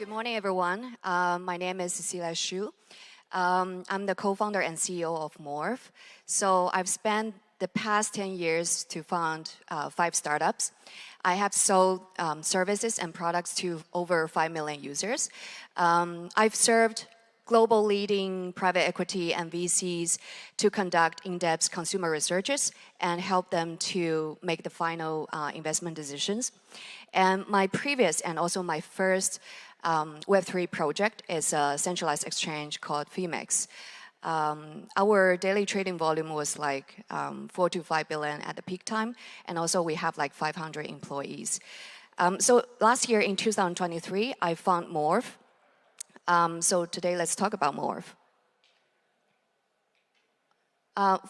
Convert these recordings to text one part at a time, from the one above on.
Good morning, everyone. My name is Cecilia Hsueh. I'm the co-founder and CEO of Morph. So I've spent the past 10 years to found 5 startups. I have sold services and products to over 5 million users. I've served global leading private equity and VCs to conduct in-depth consumer researches and help them to make the final investment decisions. And my previous and also my first Web3 project is a centralized exchange called Femex. Our daily trading volume was like 4 to 5 billion at the peak time, and also we have like 500 employees. So last year in 2023, I found Morph. So today let's talk about Morph.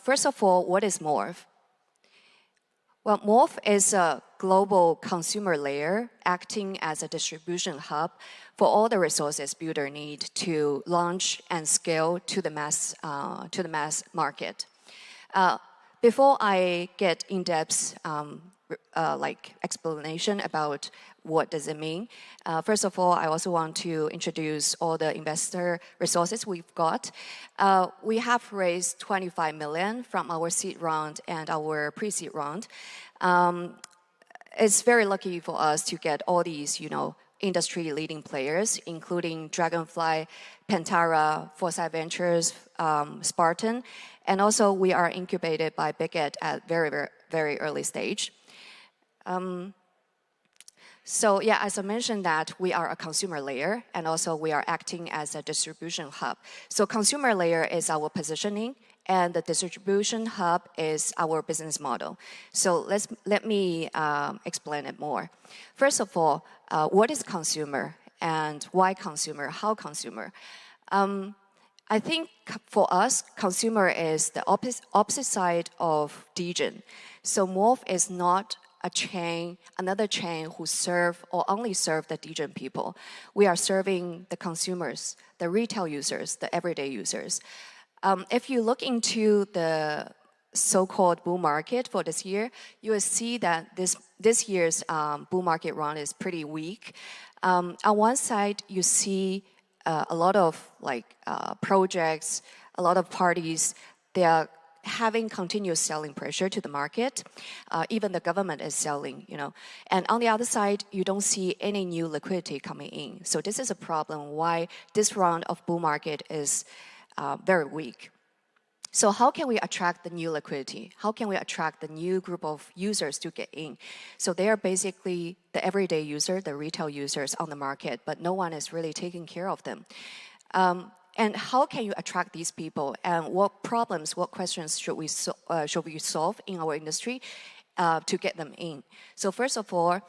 First of all, what is Morph? Well, Morph is a global consumer layer acting as a distribution hub for all the resources builders need to launch and scale to the mass market. Before I get in-depth explanation about what does it mean, first of all, I also want to introduce all the investor resources we've got. We have raised 25 million from our seed round and our pre-seed round. It's very lucky for us to get all these, industry-leading players, including Dragonfly, Pantara, Foresight Ventures, Spartan, and also we are incubated by Big Ed at very, very, very early stage. So yeah, as I mentioned that we are a consumer layer and also we are acting as a distribution hub. So consumer layer is our positioning and the distribution hub is our business model. So let me explain it more. First of all, what is consumer and why consumer, how consumer? I think for us, consumer is the opposite side of Degen. So Morph is not a chain, another chain who serve or only serve the Degen people. We are serving the consumers, the retail users, the everyday users. If you look into the so-called bull market for this year, you will see that this year's bull market run is pretty weak. On one side, you see a lot of projects, a lot of parties. They are having continuous selling pressure to the market. Even the government is selling, And on the other side, you don't see any new liquidity coming in. So this is a problem why this round of bull market is very weak. So how can we attract the new liquidity? How can we attract the new group of users to get in? So they are basically the everyday user, the retail users on the market, but no one is really taking care of them. And how can you attract these people? And what problems, what questions should we solve in our industry to get them in? So first of all,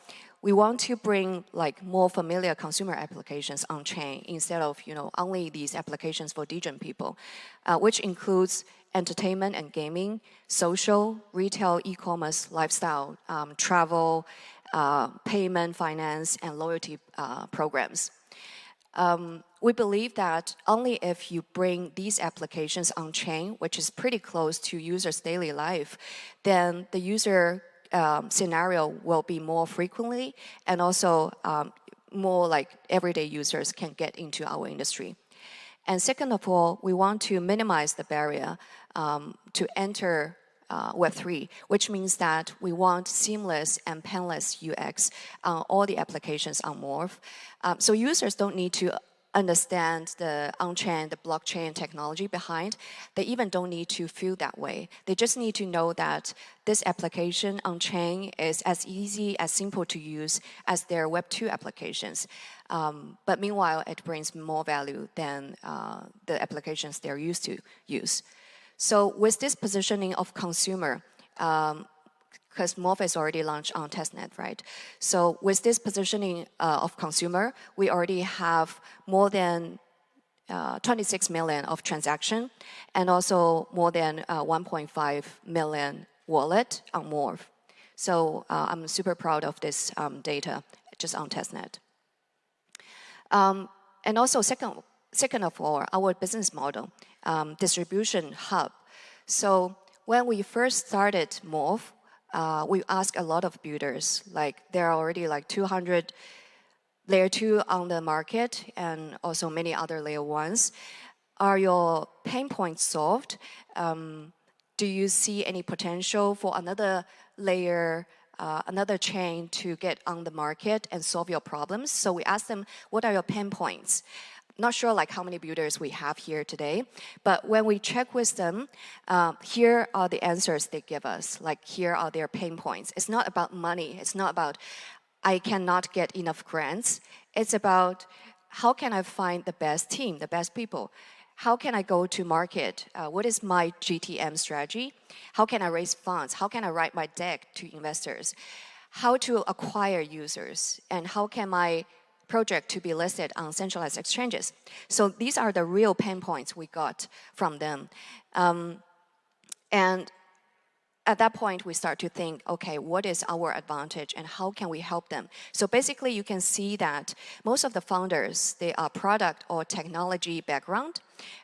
we want to bring more familiar consumer applications on chain instead of only these applications for Degen people, which includes entertainment and gaming, social, retail, e-commerce, lifestyle, travel, payment, finance, and loyalty programs. We believe that only if you bring these applications on chain, which is pretty close to users' daily life, then the user scenario will be more frequently and also more like everyday users can get into our industry. And second of all, we want to minimize the barrier to enter Web3, which means that we want seamless and painless UX on all the applications on Morph. So users don't need to understand the on-chain, the blockchain technology behind. They even don't need to feel that way. They just need to know that this application on-chain is as easy, as simple to use as their Web2 applications. But meanwhile, it brings more value than the applications they're used to use. So with this positioning of consumer, because Morph is already launched on testnet, right? So with this positioning of consumer, we already have more than 26 million of transaction and also more than 1.5 million wallet on Morph. So I'm super proud of this data just on testnet. And also second of all, our business model, distribution hub. So when we first started Morph, we asked a lot of builders, there are already 200 layer 2 on the market and also many other layer 1s. Are your pain points solved? Do you see any potential for another layer, another chain to get on the market and solve your problems? So we asked them, what are your pain points? Not sure like how many builders we have here today, but when we check with them, here are the answers they give us. Like here are their pain points. It's not about money. It's not about I cannot get enough grants. It's about how can I find the best team, the best people? How can I go to market? What is my GTM strategy? How can I raise funds? How can I write my deck to investors? How to acquire users? And how can my project to be listed on centralized exchanges? So these are the real pain points we got from them. And at that point, we start to think, okay, what is our advantage and how can we help them? So basically, you can see that most of the founders, they are product or technology background,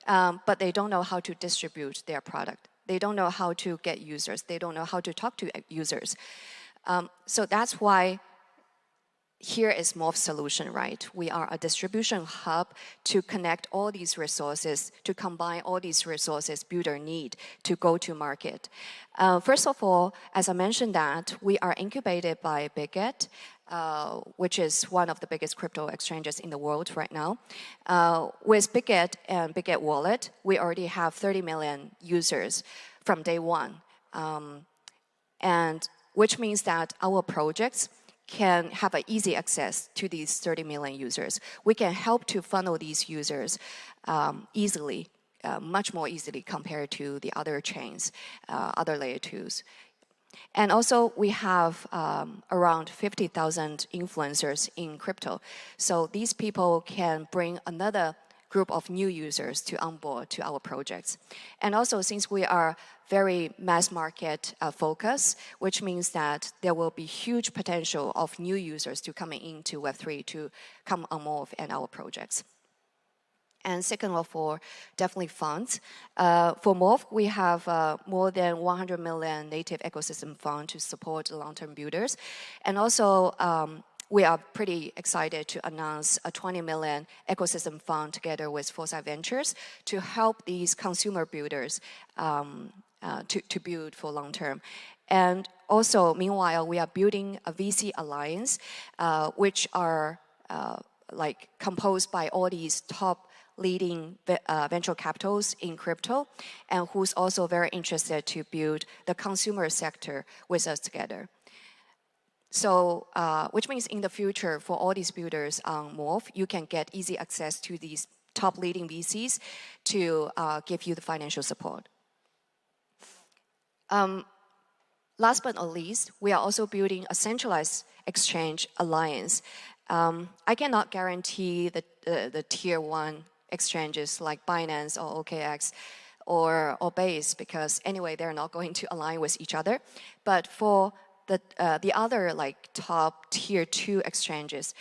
but they don't know how to distribute their product. They don't know how to get users. They don't know how to talk to users. So that's why here is Morph's solution, right? We are a distribution hub to connect all these resources, to combine all these resources builder need to go to market. First of all, as I mentioned that, we are incubated by Biget, which is one of the biggest crypto exchanges in the world right now. With Biget and Biget Wallet, we already have 30 million users from day one. And which means that our projects can have an easy access to these 30 million users. We can help to funnel these users easily, much more easily compared to the other chains, other layer 2s. And also, we have around 50,000 influencers in crypto. So these people can bring another group of new users to onboard to our projects. And also, since we are very mass market focused, which means that there will be huge potential of new users to coming into Web3 to come on Morph and our projects. And second of all, definitely funds. For Morph, we have more than 100 million native ecosystem fund to support long-term builders. And also, we are pretty excited to announce a 20 million ecosystem fund together with Foresight Ventures to help these consumer builders to build for long term. And also, meanwhile, we are building a VC alliance, which are like composed by all these top leading venture capitals in crypto, and who's also very interested to build the consumer sector with us together. So, which means in the future, for all these builders on Morph, you can get easy access to these top leading VCs to give you the financial support. Last but not least, we are also building a centralized exchange alliance. I cannot guarantee the tier 1 exchanges like Binance or OKX or Base, because anyway, they're not going to align with each other. But for the other like top tier 2 exchanges,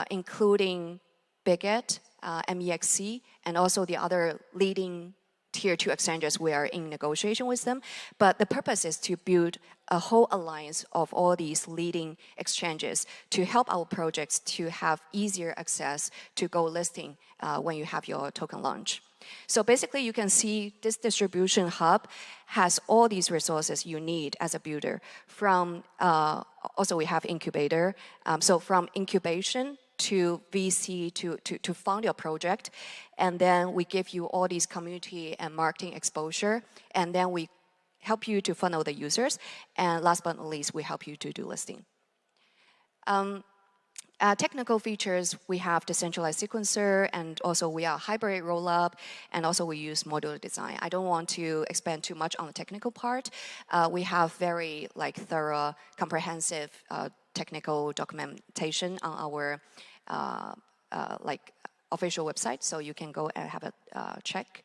including Biget, MEXC, and also the other leading tier 2 exchanges, we are in negotiation with them. But the purpose is to build a whole alliance of all these leading exchanges to help our projects to have easier access to go listing when you have your token launch. So basically, you can see this distribution hub has all these resources you need as a builder. From also, we have incubator. So from incubation to VC to fund your project, and then we give you all these community and marketing exposure, and then we help you to funnel the users, and last but not least, we help you to do listing. Technical features, we have decentralized sequencer, and also we are hybrid rollup, and also we use modular design. I don't want to expand too much on the technical part. We have very thorough, comprehensive technical documentation on our official website, so you can go and have a check.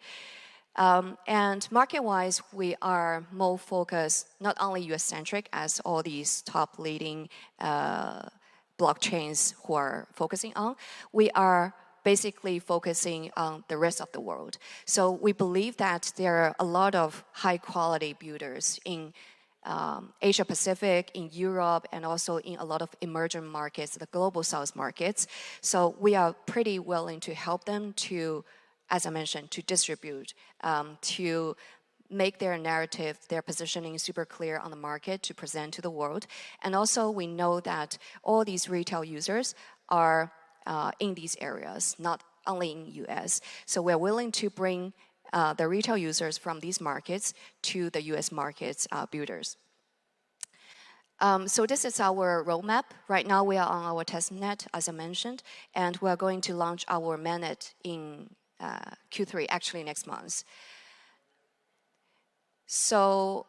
And market-wise, we are more focused, not only US-centric as all these top leading blockchains who are focusing on. We are basically focusing on the rest of the world. So we believe that there are a lot of high-quality builders in Asia Pacific, in Europe, and also in a lot of emerging markets, the global South markets. So we are pretty willing to help them to, as I mentioned, to distribute, to make their narrative, their positioning super clear on the market to present to the world. And also we know that all these retail users are in these areas, not only in US. So we're willing to bring the retail users from these markets to the US markets builders. So this is our roadmap. Right now we are on our testnet, as I mentioned, and we're going to launch our mainnet in Q3, actually next month. So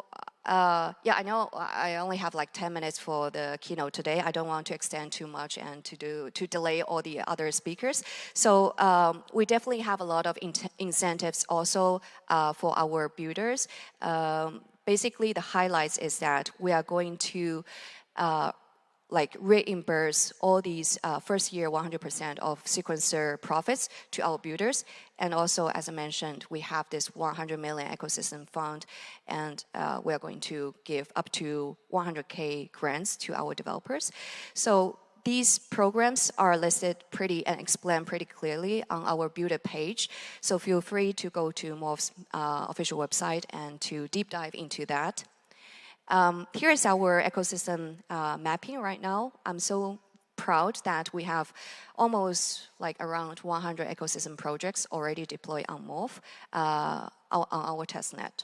yeah, I know I only have like 10 minutes for the keynote today. I don't want to extend too much and to delay all the other speakers. So we definitely have a lot of incentives also for our builders. Basically, the highlights is that we are going to like reimburse all these first year 100% of sequencer profits to our builders. And also, as I mentioned, we have this 100 million ecosystem fund, and we are going to give up to 100K grants to our developers. So these programs are listed and explained pretty clearly on our builder page. So feel free to go to MOV's official website and to deep dive into that. Here is our ecosystem mapping right now. I'm so proud that we have almost like around 100 ecosystem projects already deployed on MOV on our testnet.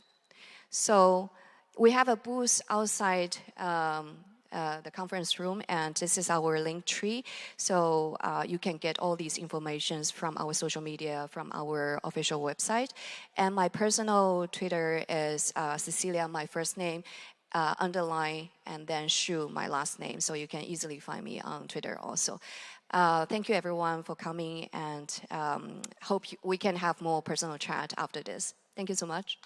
So we have a booth outside the conference room, and this is our link tree. So you can get all these informations from our social media, from our official website. And my personal Twitter is Cecilia, my first name, underline, and then Hsueh, my last name. So you can easily find me on Twitter also. Thank you everyone for coming, and hope we can have more personal chat after this. Thank you so much.